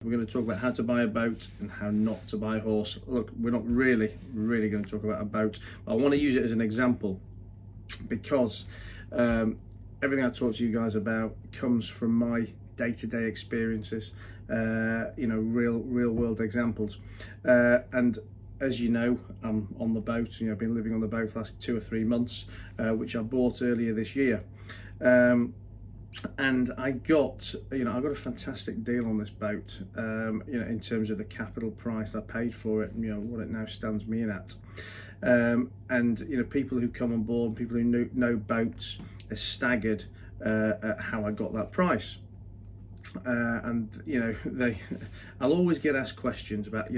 We're going to talk about how to buy a boat and how not to buy a horse. Look, we're not really going to talk about a boat. I want to use it as an example because everything I talk to you guys about comes from my day-to-day experiences, real world examples. And as you know, I'm on the boat. I've been living on the boat for the last 2 or 3 months, which I bought earlier this year. And I got a fantastic deal on this boat, in terms of the capital price I paid for it, what it now stands me in at. And people who come on board, people who know boats, are staggered at how I got that price. I'll always get asked questions about,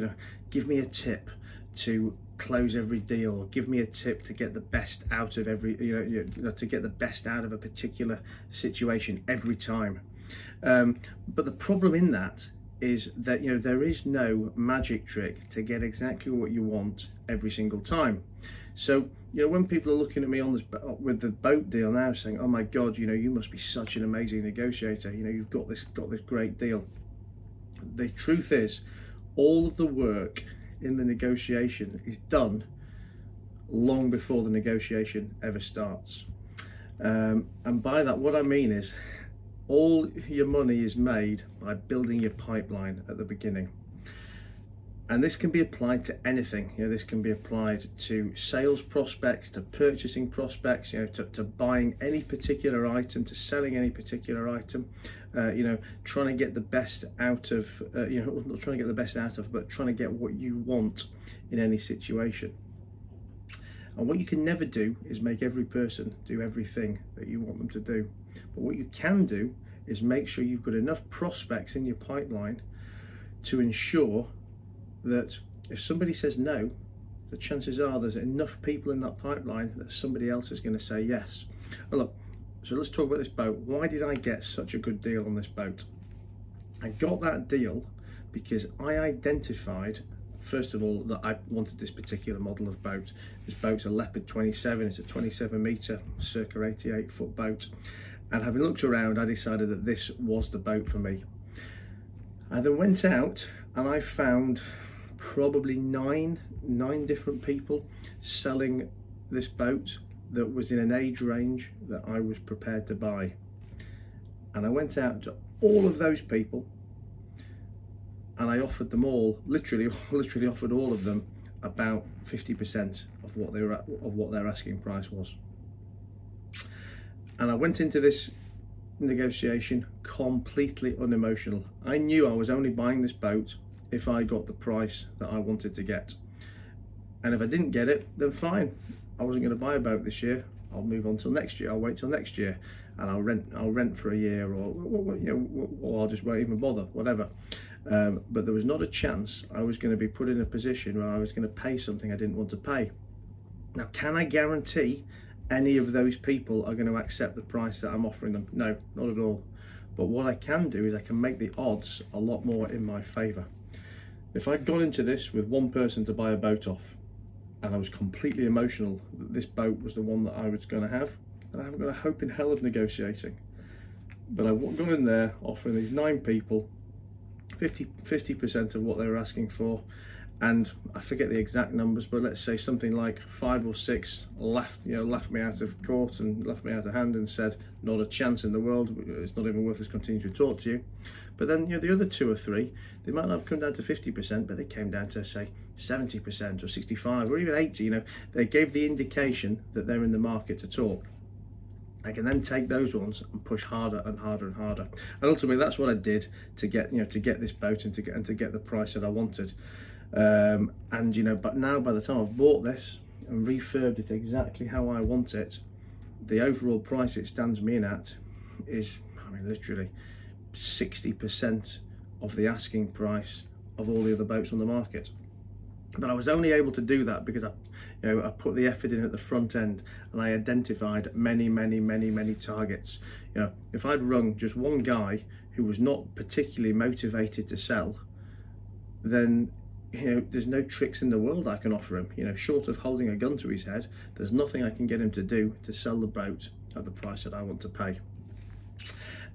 give me a tip to close every deal, give me a tip to get the best out of every, to get the best out of a particular situation every time. But the problem in that is that, there is no magic trick to get exactly what you want every single time. So, when people are looking at me on this with the boat deal now, saying, "Oh my God, you must be such an amazing negotiator. You've got this great deal." The truth is, all of the work in the negotiation is done long before the negotiation ever starts. And by that, what I mean is, all your money is made by building your pipeline at the beginning. And this can be applied to anything. This can be applied to sales prospects, to purchasing prospects, to buying any particular item, to selling any particular item. Trying to get the best out of, not trying to get the best out of, but trying to get what you want in any situation. And what you can never do is make every person do everything that you want them to do. But what you can do is make sure you've got enough prospects in your pipeline to ensure that if somebody says no, the chances are there's enough people in that pipeline that somebody else is going to say yes. Well, look, so let's talk about this boat. Why did I get such a good deal on this boat? I got that deal because I identified, first of all, that I wanted this particular model of boat. This boat's a Leopard 27, it's a 27 metre, circa 88 foot boat. And having looked around, I decided that this was the boat for me. I then went out and I found probably nine different people selling this boat that was in an age range that I was prepared to buy. And I went out to all of those people and I offered them all, literally offered all of them about 50% of what their asking price was. And I went into this negotiation completely unemotional. I knew I was only buying this boat if I got the price that I wanted to get. And if I didn't get it, then fine. I wasn't going to buy a boat this year. I'll move on till next year. I'll wait till next year, and I'll rent for a year, or I'll just won't even bother, whatever. But there was not a chance I was going to be put in a position where I was going to pay something I didn't want to pay. Now, can I guarantee any of those people are going to accept the price that I'm offering them? No, not at all. But what I can do is I can make the odds a lot more in my favour. If I got into this with one person to buy a boat off, and I was completely emotional that this boat was the one that I was going to have, and I haven't got a hope in hell of negotiating. But I got in there offering these 9 people 50% of what they were asking for, and I forget the exact numbers, but let's say something like 5 or 6 laughed me out of court and left me out of hand and said, not a chance in the world, it's not even worth us continuing to talk to you. But then the other 2 or 3, they might not have come down to 50%, but they came down to say 70% or 65 or even 80. They gave the indication that they're in the market to talk. I can then take those ones and push harder and harder and harder. And ultimately, that's what I did to get this boat and to get the price that I wanted. But now by the time I've bought this and refurbed it exactly how I want it, the overall price it stands me in at is, literally 60% of the asking price of all the other boats on the market. But I was only able to do that because I put the effort in at the front end and I identified many targets. If I'd rung just one guy who was not particularly motivated to sell, then there's no tricks in the world I can offer him. Short of holding a gun to his head, there's nothing I can get him to do to sell the boat at the price that I want to pay.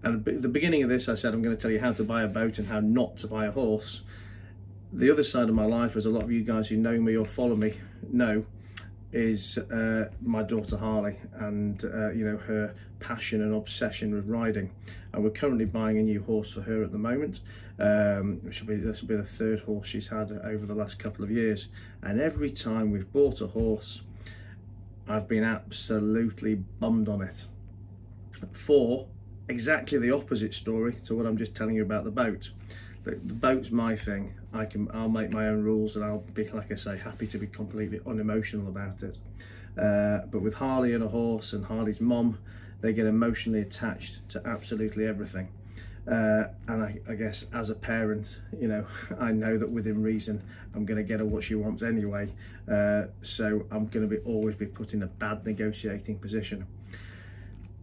And at the beginning of this, I said I'm going to tell you how to buy a boat and how not to buy a horse. The other side of my life, as a lot of you guys who know me or follow me know, is my daughter Harley, and her passion and obsession with riding. And we're currently buying a new horse for her at the moment. This will be the third horse she's had over the last couple of years. And every time we've bought a horse, I've been absolutely bummed on it, for exactly the opposite story to what I'm just telling you about the boat. The boat's my thing. I'll make my own rules, and I'll be, like I say, happy to be completely unemotional about it. But with Harley and a horse, and Harley's mom, they get emotionally attached to absolutely everything. And I guess as a parent, I know that within reason, I'm going to get her what she wants anyway. So I'm going to always be put in a bad negotiating position.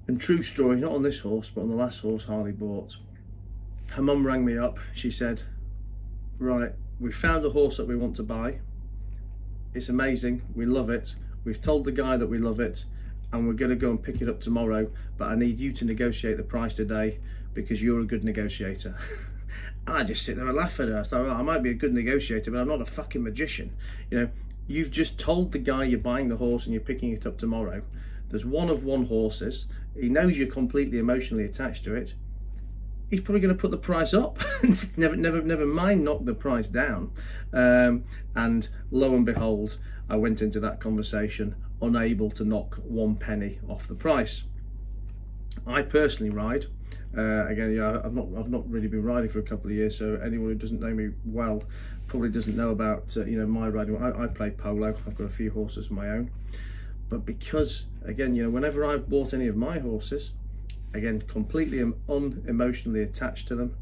And true story, not on this horse, but on the last horse Harley bought. Her mum rang me up. She said, right, we found a horse that we want to buy. It's amazing. We love it. We've told the guy that we love it, and we're going to go and pick it up tomorrow. But I need you to negotiate the price today because you're a good negotiator. And I just sit there and laugh at her. I thought, well, I might be a good negotiator, but I'm not a fucking magician. You've just told the guy you're buying the horse and you're picking it up tomorrow. There's one of one horses. He knows you're completely emotionally attached to it. He's probably going to put the price up. never mind knock the price down. And lo and behold, I went into that conversation unable to knock 1 penny off the price. I personally ride. I've not really been riding for a couple of years, so anyone who doesn't know me well probably doesn't know about my riding. I play polo. I've got a few horses of my own. But because, again, whenever I've bought any of my horses, again, completely unemotionally attached to them,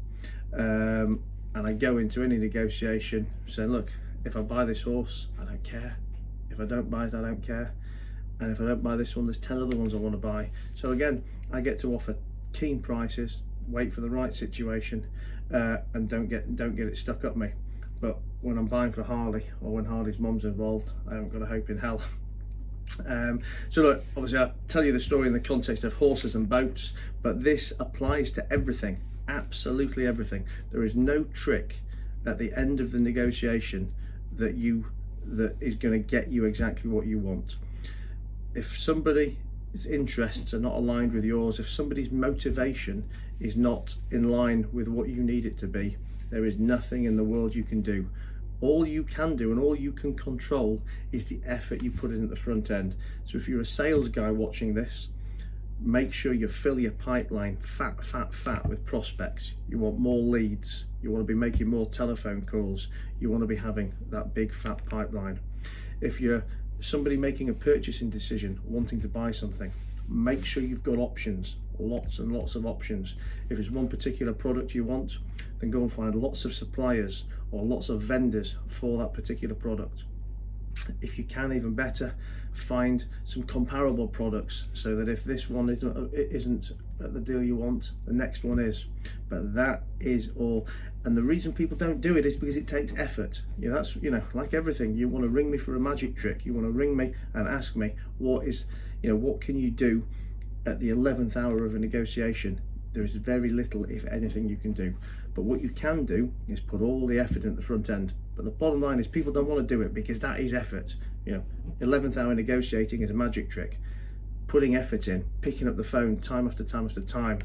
and I go into any negotiation saying, look, if I buy this horse, I don't care. If I don't buy it, I don't care. And if I don't buy this one, there's 10 other ones I want to buy. So again, I get to offer keen prices, wait for the right situation, and don't get it stuck up me. But when I'm buying for Harley, or when Harley's mum's involved, I haven't got a hope in hell. So look, obviously I'll tell you the story in the context of horses and boats, but this applies to everything, absolutely everything. There is no trick at the end of the negotiation that is going to get you exactly what you want. If somebody's interests are not aligned with yours, if somebody's motivation is not in line with what you need it to be, there is nothing in the world you can do. All you can do and all you can control is the effort you put in at the front end. So if you're a sales guy watching this, make sure you fill your pipeline fat with prospects. You want more leads. You want to be making more telephone calls. You want to be having that big fat pipeline. If you're somebody making a purchasing decision, wanting to buy something, make sure you've got options, lots and lots of options. If it's one particular product you want, then go and find lots of suppliers or lots of vendors for that particular product. If you can, even better, find some comparable products so that if this one isn't the deal you want, the next one is. But that is all. And the reason people don't do it is because it takes effort. That's like everything. You want to ring me for a magic trick. You want to ring me and ask me what can you do at the 11th hour of a negotiation. There is very little, if anything, you can do. But what you can do is put all the effort in at the front end. But the bottom line is people don't want to do it because that is effort. 11th hour negotiating is a magic trick. Putting effort in, picking up the phone time after time after time,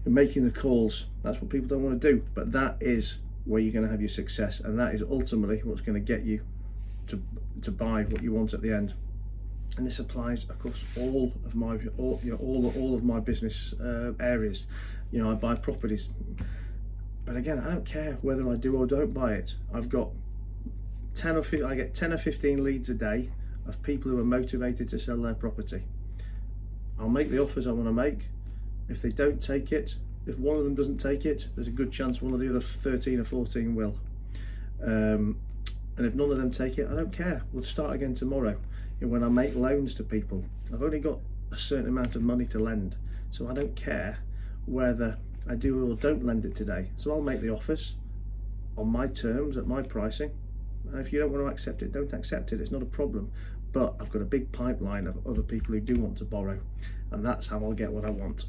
and making the calls, that's what people don't want to do. But that is where you're going to have your success, and that is ultimately what's going to get you to buy what you want at the end. And this applies across all of my business areas. I buy properties, but again, I don't care whether I do or don't buy it. I've got 10 or 15 leads a day of people who are motivated to sell their property. I'll make the offers I want to make. If they don't take it, if one of them doesn't take it, there's a good chance one of the other 13 or 14 will. And if none of them take it, I don't care. We'll start again tomorrow. When I make loans to people, I've only got a certain amount of money to lend, so I don't care whether I do or don't lend it today. So I'll make the offers on my terms, at my pricing, and if you don't want to accept it, don't accept it. It's not a problem. But I've got a big pipeline of other people who do want to borrow, and that's how I'll get what I want.